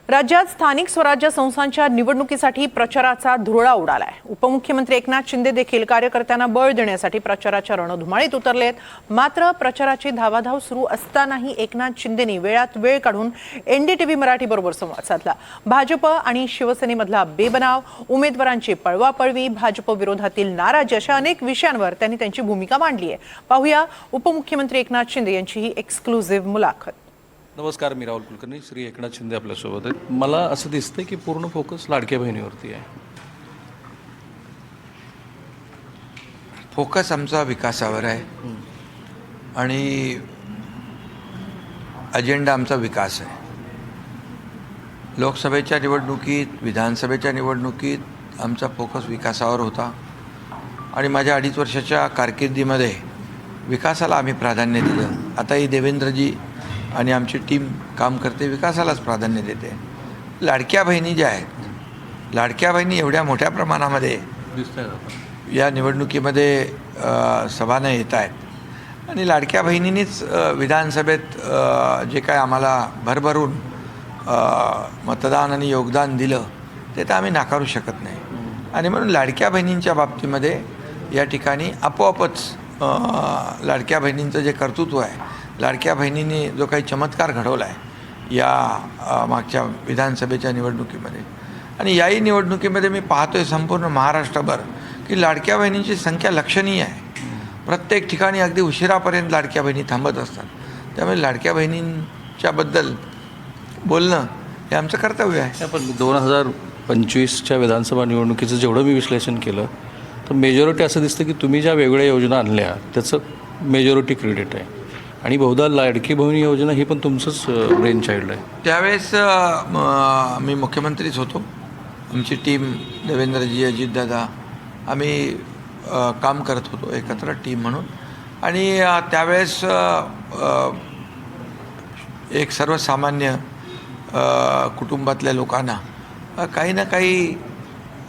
राज्यात स्थानिक स्वराज्य संस्थांच्या निवडणुकीसाठी प्रचाराचा धुरळा उडालाय। उपमुख्यमंत्री एकनाथ शिंदे देखील कार्यकर्त्यांना बळ देण्यासाठी प्रचाराच्या रणधुमाळीत उतरलेत। मात्र प्रचाराची धावाधाव सुरू असतानाही एकनाथ शिंदेंनी वेळात वेळ काढून एनडीटीव्ही मराठी बरोबर संवाद साधला। भाजप आणि शिवसेनेमधला बेबनाव, उमेदवारांची पळवापळवी, भाजप विरोधातील नाराजी अशा अनेक विषयांवर त्यांनी त्यांची भूमिका मांडली आहे। पाहूया उपमुख्यमंत्री एकनाथ शिंदे यांची ही एक्सक्लुझिव्ह मुलाखत। नमस्कार, मी राहुल कुलकर्णी। श्री एकनाथ शिंदे आपल्यासोबत आहेत। मला असं दिसतंय की पूर्ण फोकस लाडक्या बहिणीवरती आहे। फोकस आमचा विकासावर आहे आणि अजेंडा आमचा विकास आहे। लोकसभेच्या निवडणुकीत, विधानसभेच्या निवडणुकीत आमचा फोकस विकासावर होता आणि माझ्या 2.5 वर्षाच्या कारकिर्दीमध्ये विकासाला आम्ही प्राधान्य दिलं। आताही देवेंद्रजी आणि आमची टीम काम करते, विकासालाच प्राधान्य देते। लाडक्या बहिणी ज्या आहेत, लाडक्या बहिणी एवढ्या मोठ्या प्रमाणामध्ये या निवडणुकीमध्ये सभानं येत आहेत आणि लाडक्या बहिणींनीच विधानसभेत जे काय आम्हाला भरभरून मतदान आणि योगदान दिलं ते तर आम्ही नाकारू शकत नाही। आणि म्हणून लाडक्या बहिणींच्या बाबतीमध्ये या ठिकाणी आपोआपच लाडक्या बहिणींचं जे कर्तृत्व आहे, लाडक्या बहिणींनी जो काही चमत्कार घडवला आहे या मागच्या विधानसभेच्या निवडणुकीमध्ये आणि याही निवडणुकीमध्ये मी पाहतोय संपूर्ण महाराष्ट्रभर की लाडक्या बहिणींची संख्या लक्षणीय आहे। प्रत्येक ठिकाणी अगदी उशिरापर्यंत लाडक्या बहिणी थांबत असतात। त्यामुळे लाडक्या बहिणींच्याबद्दल बोलणं हे आमचं कर्तव्य आहे। पण 2025च्या विधानसभा निवडणुकीचं जेवढं मी विश्लेषण केलं तर मेजॉरिटी असं दिसतं की तुम्ही ज्या वेगळ्या योजना आणल्या त्याचं मेजॉरिटी क्रेडिट आहे आणि बहुधा लाडकी बहीण योजना ही पण तुमचंच ब्रेन चाइल्ड आहे। त्यावेळेस मी मुख्यमंत्रीच होतो। आमची टीम देवेंद्रजी, अजितदादा आम्ही काम करत होतो एकत्र टीम म्हणून आणि त्यावेळेस एक सर्वसामान्य कुटुंबातल्या लोकांना काही ना काही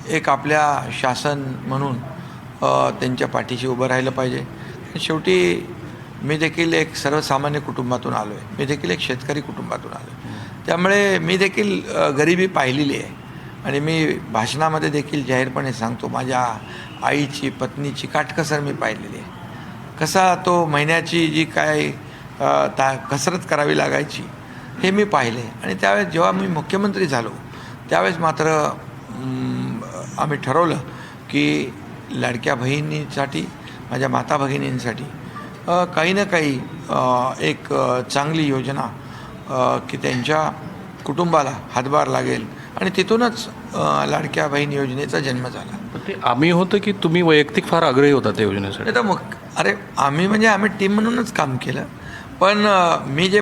एक आपल्या शासन म्हणून त्यांच्या पाठीशी उभं राहिलं पाहिजे। शेवटी मी देखील एक सर्वसामान्य कुटुंबातून आलो आहे, मी देखील एक शेतकरी कुटुंबातून आलो आहे। त्यामुळे मी देखील गरिबी पाहिलेली आहे आणि मी भाषणामध्ये देखील जाहीरपणे सांगतो, माझ्या आईची, पत्नीची काटकसर मी पाहिलेली आहे। कसा तो महिन्याची जी काय कसरत करावी लागायची हे मी पाहिले आणि त्यावेळेस जेव्हा मी मुख्यमंत्री झालो त्यावेळेस मात्र आम्ही ठरवलं की लाडक्या बहिणींसाठी, माझ्या माता भगिनींसाठी काही ना काही एक चांगली योजना की त्यांच्या कुटुंबाला हातभार लागेल आणि तिथूनच लाडक्या बहीण योजनेचा जन्म झाला। ते आम्ही होतं की तुम्ही वैयक्तिक फार आग्रही होता त्या योजनेसाठी? तर मग अरे आम्ही म्हणजे आम्ही टीम म्हणूनच काम केलं। पण मी जे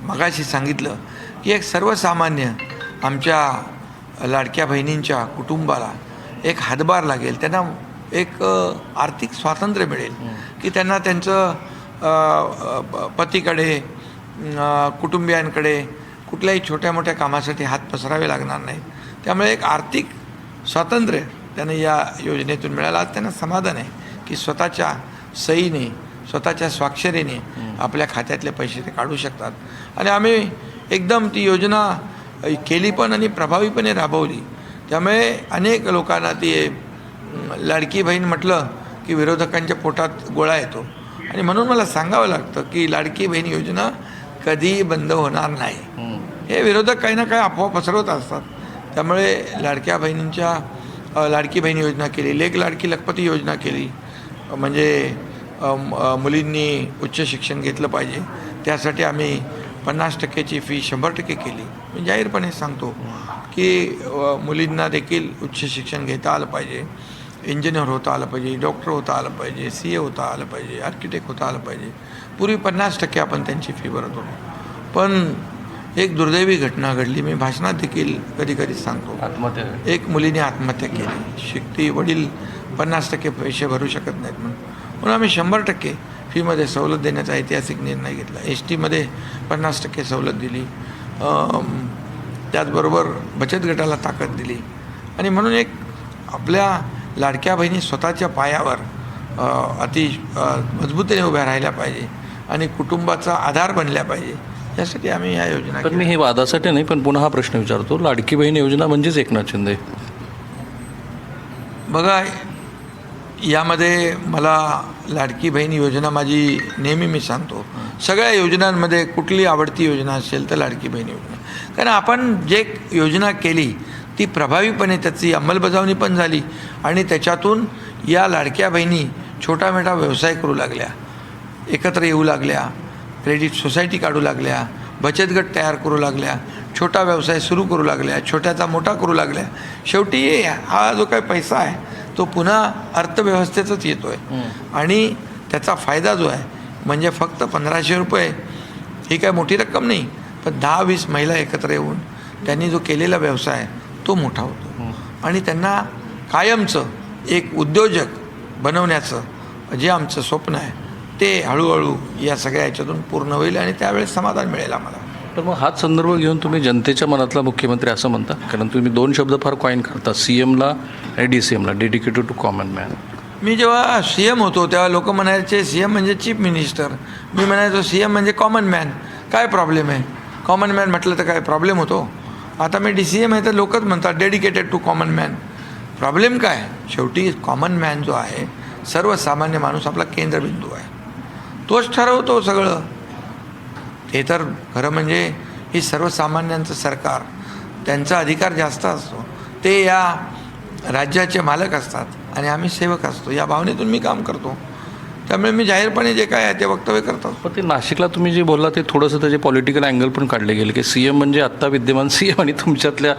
मगाशी सांगितलं की एक सर्वसामान्य आमच्या लाडक्या बहिणींच्या कुटुंबाला एक हातभार लागेल, त्यांना एक आर्थिक स्वातंत्र्य मिळेल की त्यांना त्यांचं पतीकडे, कुटुंबियांकडे कुठल्याही छोट्या मोठ्या कामासाठी हात पसरावे लागणार नाही। त्यामुळे एक आर्थिक स्वातंत्र्य त्यांना या योजनेतून मिळालं। आज त्यांना समाधान आहे की स्वतःच्या सहीने, स्वतःच्या स्वाक्षरीने आपल्या खात्यातले पैसे ते काढू शकतात आणि आम्ही एकदम ती योजना केली पण आणि प्रभावीपणे राबवली। त्यामुळे अनेक लोकांना ती लाडकी बहीण म्हटलं की विरोधकांच्या पोटात गोळा येतो आणि म्हणून मला सांगावं लागतं की लाडकी बहीण योजना कधीही बंद होणार नाही। हे विरोधक काही ना काही अफवा पसरवत असतात। त्यामुळे लाडक्या बहिणींच्या लाडकी बहीण योजना केली, लेक लाडकी लखपती योजना केली, म्हणजे मुलींनी उच्च शिक्षण घेतलं पाहिजे त्यासाठी आम्ही 50% फी 100% केली। मी जाहीरपणे सांगतो की मुलींना देखील उच्च शिक्षण घेता आलं पाहिजे, इंजिनियर होता आलं पाहिजे, डॉक्टर होता आलं पाहिजे, CA होता आलं पाहिजे, आर्किटेक्ट होता आलं पाहिजे। पूर्वी 50% आपण त्यांची फी भरत होतो। पण एक दुर्दैवी घटना घडली, मी भाषणात देखील कधी कधी सांगतो, आत्महत्या, एक मुलीने आत्महत्या केली। शिकती वडील 50% पैसे भरू शकत नाहीत म्हणून आम्ही 100% फीमध्ये सवलत देण्याचा ऐतिहासिक निर्णय घेतला। STमध्ये 50% सवलत दिली, त्याचबरोबर बचत गटाला ताकद दिली आणि म्हणून एक आपल्या लाडक्या बहिणी स्वतःच्या पायावर मजबूतीने उभ्या राहिल्या पाहिजे आणि कुटुंबाचा आधार बनल्या पाहिजे त्यासाठी आम्ही ह्या योजना पण मी हे वादासाठी नाही, पण पुन्हा हा प्रश्न विचारतो, लाडकी बहीण योजना म्हणजेच एकनाथ शिंदे. बघा, यामध्ये मला लाडकी बहीण योजना माझी नेहमी मी सांगतो, सगळ्या योजनांमध्ये कुठली आवडती योजना असेल तर लाडकी बहीण योजना. कारण आपण जे योजना केली ती प्रभावीपणे त्याची अंमलबजावणी पण झाली आणि त्याच्यातून या लाडक्या बहिणी छोटा मोठा व्यवसाय करू लागल्या, एकत्र येऊ लागल्या, क्रेडिट सोसायटी काढू लागल्या, बचत गट तयार करू लागल्या, छोटा व्यवसाय सुरू करू लागल्या, छोट्याचा मोठा करू लागल्या. शेवटी हा जो काही पैसा आहे तो पुन्हा अर्थव्यवस्थेतच येतो आहे आणि त्याचा फायदा जो आहे म्हणजे फक्त 1500 रुपये ही काय मोठी रक्कम नाही, पण 10-20 महिला एकत्र येऊन त्यांनी जो केलेला व्यवसाय तो मोठा होतो आणि त्यांना कायमचं एक उद्योजक बनवण्याचं जे आमचं स्वप्न आहे ते हळूहळू या सगळ्या याच्यातून पूर्ण होईल आणि त्यावेळेस समाधान मिळेल आम्हाला. तर मग हाच संदर्भ घेऊन तुम्ही जनतेच्या मनातला मुख्यमंत्री असं म्हणता, कारण तुम्ही 2 शब्द फार कॉईन करता, CMला आणि DCMला, डेडिकेटेड टू कॉमन मॅन. मी जेव्हा CM होतो तेव्हा लोक म्हणायचे CM म्हणजे चीफ मिनिस्टर, मी म्हणायचो CM म्हणजे कॉमन मॅन. काय प्रॉब्लेम आहे? कॉमन मॅन म्हटलं तर काय प्रॉब्लेम होतो? आता मी DCM आहे तर लोकच म्हणतात dedicated to common man. Problem काय? शेवटी कॉमन मॅन जो आहे, सर्वसामान्य माणूस आपला केंद्रबिंदू आहे, तोच ठरवतो सगळं. ते तर खरं म्हणजे ही सर्वसामान्यांचं सरकार, त्यांचा अधिकार जास्त असतो, ते या राज्याचे मालक असतात आणि आम्ही सेवक असतो, या भावनेतून मी काम करतो. त्यामुळे मी जाहीरपणे जे काय आहे ते वक्तव्य करतो. पण ते नाशिकला तुम्ही जे बोलला ते थोडंसं त्याचे पॉलिटिकल अँगल पण काढले गेले की CM म्हणजे आत्ता विद्यमान CM आणि तुमच्यातल्या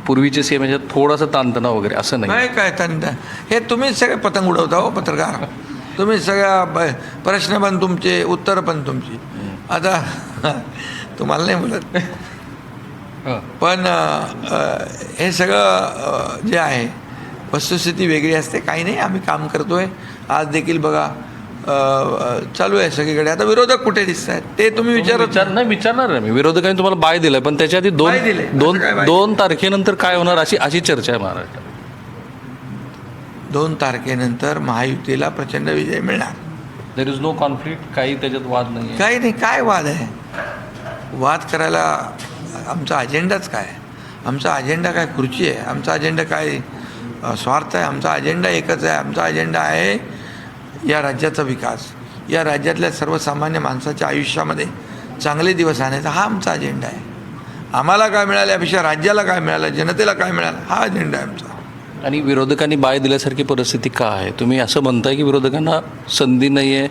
पूर्वीचे CM याच्यात थोडासा ताणतणाव वगैरे असं नाही. काय ताणतणाव? हे तुम्हीच सगळे पतंग उडवता हो पत्रकार. तुम्ही सगळ्या प्रश्न पण तुमचे, उत्तरं पण तुमची. आता तुम्हाला नाही बोलत, पण हे सगळं जे आहे वस्तुस्थिती वेगळी असते. काही नाही, आम्ही काम करतो आहे. आज देखील बघा चालू आहे सगळीकडे. आता विरोधक कुठे दिसत आहेत ते तुम्ही विचारणार नाही मी. विरोधकांनी तुम्हाला बाय दिलं, पण त्याच्या आधी बाय दिले. दोन तारखेनंतर काय होणार अशी चर्चा आहे महाराष्ट्रात. 2 तारखेनंतर महायुतीला प्रचंड विजय मिळणार. देर इज नो कॉन्फ्लिक्ट, काही त्याच्यात वाद नाही. काही नाही. काय वाद आहे? वाद करायला आमचा अजेंडाच काय? आमचा अजेंडा काय खुर्ची आहे? आमचा अजेंडा काय स्वार्थ आहे? आमचा अजेंडा एकच आहे. आमचा अजेंडा आहे या राज्याचा विकास, या राज्यातल्या सर्वसामान्य माणसाच्या आयुष्यामध्ये चांगले दिवस आणायचा, हा आमचा अजेंडा आहे. आम्हाला काय मिळालं यापेक्षा राज्याला काय मिळालं, जनतेला काय मिळालं, हा अजेंडा आहे आमचा. आणि विरोधकांनी बाय दिल्यासारखी परिस्थिती का आहे? तुम्ही असं म्हणताय की विरोधकांना संधी नाही आहे.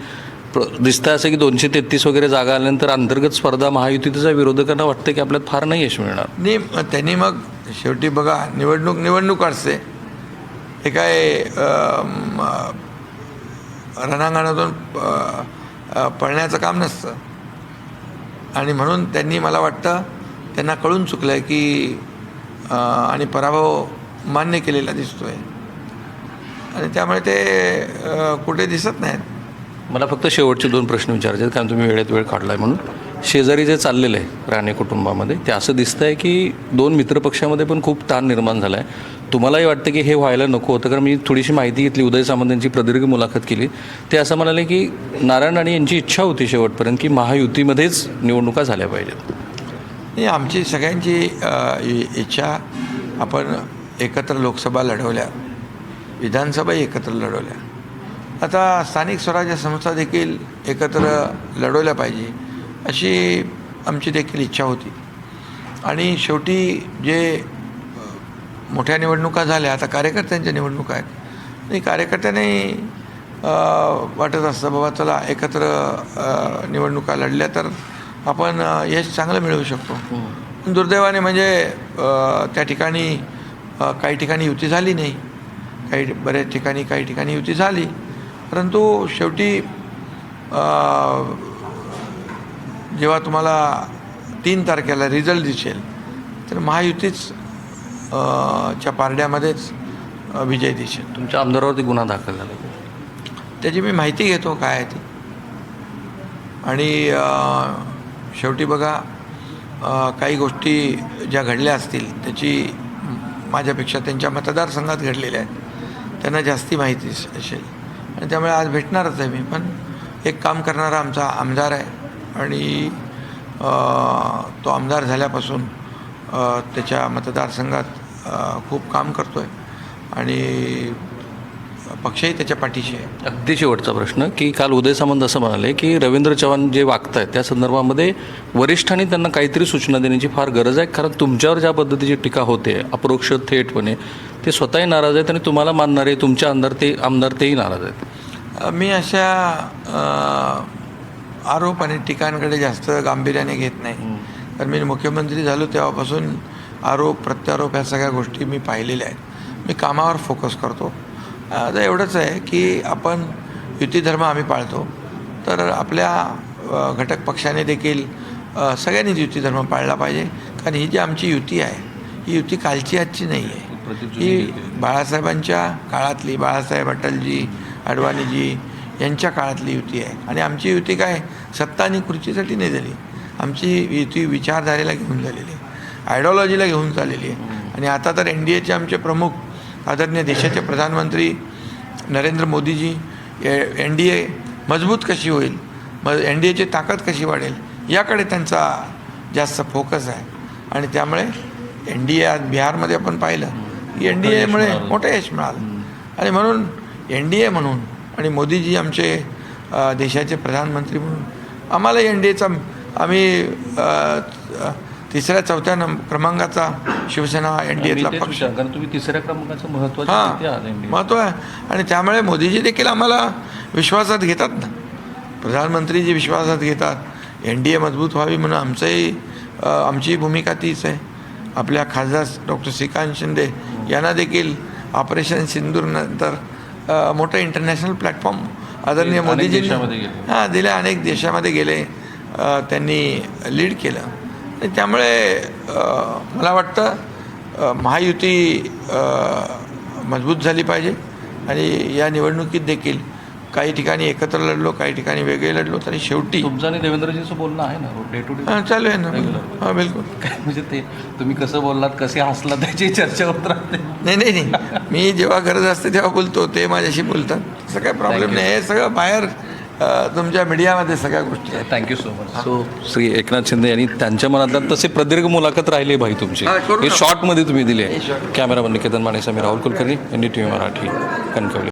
दिसतं असं की 233 वगैरे जागा आल्यानंतर अंतर्गत स्पर्धा महायुतीचा विरोधकांना वाटतं की आपल्यात फार नाही यश मिळणार. नाही, त्यांनी मग शेवटी बघा निवडणूक असते, हे काय रणांगणातून पळण्याचं काम नसतं. आणि म्हणून त्यांनी, मला वाटतं त्यांना कळून चुकलं आहे की आणि पराभव मान्य केलेला दिसतो आहे आणि त्यामुळे ते कुठे दिसत नाहीत. मला फक्त शेवटचे 2 प्रश्न विचारायचे आहेत, कारण तुम्ही वेळेत वेळ काढला आहे म्हणून. शेजारी जे चाललेलं आहे राणे कुटुंबामध्ये, ते असं दिसतं आहे की 2 मित्रपक्षामध्ये पण खूप ताण निर्माण झाला आहे. तुम्हालाही वाटतं की हे व्हायला नको होतं? कारण मी थोडीशी माहिती घेतली, उदय सामंत यांची प्रदीर्घ मुलाखत केली, ते असं म्हणाले की नारायण राणे यांची इच्छा होती शेवटपर्यंत की महायुतीमध्येच निवडणुका झाल्या पाहिजेत. नाही, आमची सगळ्यांची इच्छा, आपण एकत्र लोकसभा लढवल्या, विधानसभा एकत्र लढवल्या, आता स्थानिक स्वराज्य संस्था देखील एकत्र लढवल्या पाहिजे अशी आमची देखील इच्छा होती. आणि शेवटी जे मोठ्या निवडणुका झाल्या, आता कार्यकर्त्यांच्या निवडणुका आहेत आणि कार्यकर्त्यांनी वाटत असतं बाबा चला एकत्र निवडणुका लढल्या तर आपण यश चांगलं मिळवू शकतो. दुर्दैवाने म्हणजे त्या ठिकाणी काही ठिकाणी युती झाली नाही, बऱ्याच ठिकाणी काही ठिकाणी युती झाली, परंतु शेवटी जेव्हा तुम्हाला 3 तारखेला रिझल्ट दिसेल तर महायुतीच च्या पारड्यामध्येच विजय दिसेल. तुमच्या आमदारावरती गुन्हा दाखल झाला, त्याची मी माहिती घेतो काय आहे ती. आणि शेवटी बघा काही गोष्टी ज्या घडल्या असतील त्याची माझ्यापेक्षा त्यांच्या मतदारसंघात घडलेल्या आहेत, त्यांना जास्ती माहिती असेल आणि त्यामुळे आज भेटणारच आहे मी. पण एक काम करणारा आमचा आमदार आहे आणि तो आमदार झाल्यापासून त्याच्या मतदारसंघात खूप काम करतो आहे आणि पक्षही त्याच्या पाठीशी आहे. अगदी शेवटचा प्रश्न की काल उदय सामंत असं म्हणाले की रवींद्र चव्हाण जे वागत आहेत त्या संदर्भामध्ये वरिष्ठांनी त्यांना काहीतरी सूचना देण्याची फार गरज आहे, कारण तुमच्यावर ज्या पद्धतीची टीका होते अप्रोक्ष थेटपणे ते स्वतःही नाराज आहेत आणि तुम्हाला मानणारे तुमचे आमदार तेही नाराज आहेत. मी अशा आरोप आणि टीकांकडे जास्त गांभीर्याने घेत नाही. तर मी मुख्यमंत्री झालो तेव्हापासून आरोप प्रत्यारोप ह्या सगळ्या गोष्टी मी पाहिलेल्या आहेत. मी कामावर फोकस करतो. आता एवढंच आहे की आपण युती धर्म आम्ही पाळतो, तर आपल्या घटक पक्षाने देखील सगळ्यांनीच युती धर्म पाळला पाहिजे. कारण ही जी आमची युती आहे ही युती कालची आजची नाही आहे. ही बाळासाहेबांच्या काळातली, बाळासाहेब अटलजी, अडवाणीजी यांच्या काळातली युती आहे. आणि आमची युती काय सत्ता आणि खुर्चीसाठी नाही झाली. आमची युती विचारधारेला घेऊन झालेली आहे, आयडिओलॉजीला घेऊन चाललेली आहे. आणि आता तर NDAचे आमचे प्रमुख आदरणीय देशाचे प्रधानमंत्री नरेंद्र मोदीजी NDA मजबूत कशी होईल, NDAची ताकद कशी वाढेल याकडे त्यांचा जास्त फोकस आहे. आणि त्यामुळे NDA आज बिहारमध्ये आपण पाहिलं की NDAमुळे मोठं यश मिळालं. आणि म्हणून NDA म्हणून आणि मोदीजी आमचे देशाचे प्रधानमंत्री म्हणून आम्हाला NDAचा आम्ही 3ऱ्या-4थ्या क्रमांकाचा शिवसेना NDAतला पक्ष. कारण तुम्ही 3ऱ्या क्रमांकाचं महत्त्व आहे. आणि त्यामुळे मोदीजी देखील आम्हाला विश्वासात घेतात ना, प्रधानमंत्रीजी विश्वासात घेतात. NDA मजबूत व्हावी म्हणून आमची भूमिका तीच आहे. आपल्या खासदार डॉक्टर श्रीकांत शिंदे यांना देखील ऑपरेशन सिंदूरनंतर मोठं इंटरनॅशनल प्लॅटफॉर्म आदरणीय मोदीजींनी दिले. अनेक देशामध्ये गेले, त्यांनी लीड केलं. आणि त्यामुळे मला वाटतं महायुती मजबूत झाली पाहिजे. आणि या निवडणुकीत देखील काही ठिकाणी एकत्र लढलो, काही ठिकाणी वेगळे लढलो, तरी शेवटी तुमचं आणि देवेंद्रजीचं बोलणं आहे ना डे टू डे? चालू आहे ना. हां, बिलकुल. म्हणजे ते तुम्ही कसं बोललात, कसे हसलात त्याची चर्चा होत राहते. नाही, मी जेव्हा गरज असते तेव्हा बोलतो, ते माझ्याशी बोलतात, असं काही प्रॉब्लेम नाही. हे सगळं बाहेर तुमच्या मीडियामध्ये सगळ्या गोष्टी आहेत. Thank you so much. So Shri Eknath Shinde यांनी त्यांच्या मनात तसे प्रदीर्घ मुलाखत राहिली भाई तुमची, हे शॉर्टमध्ये तुम्ही दिली आहे. Cameraman Niketan Mane, Sameer Rahul Kulkarni, NDTV Marathi, Kankavli.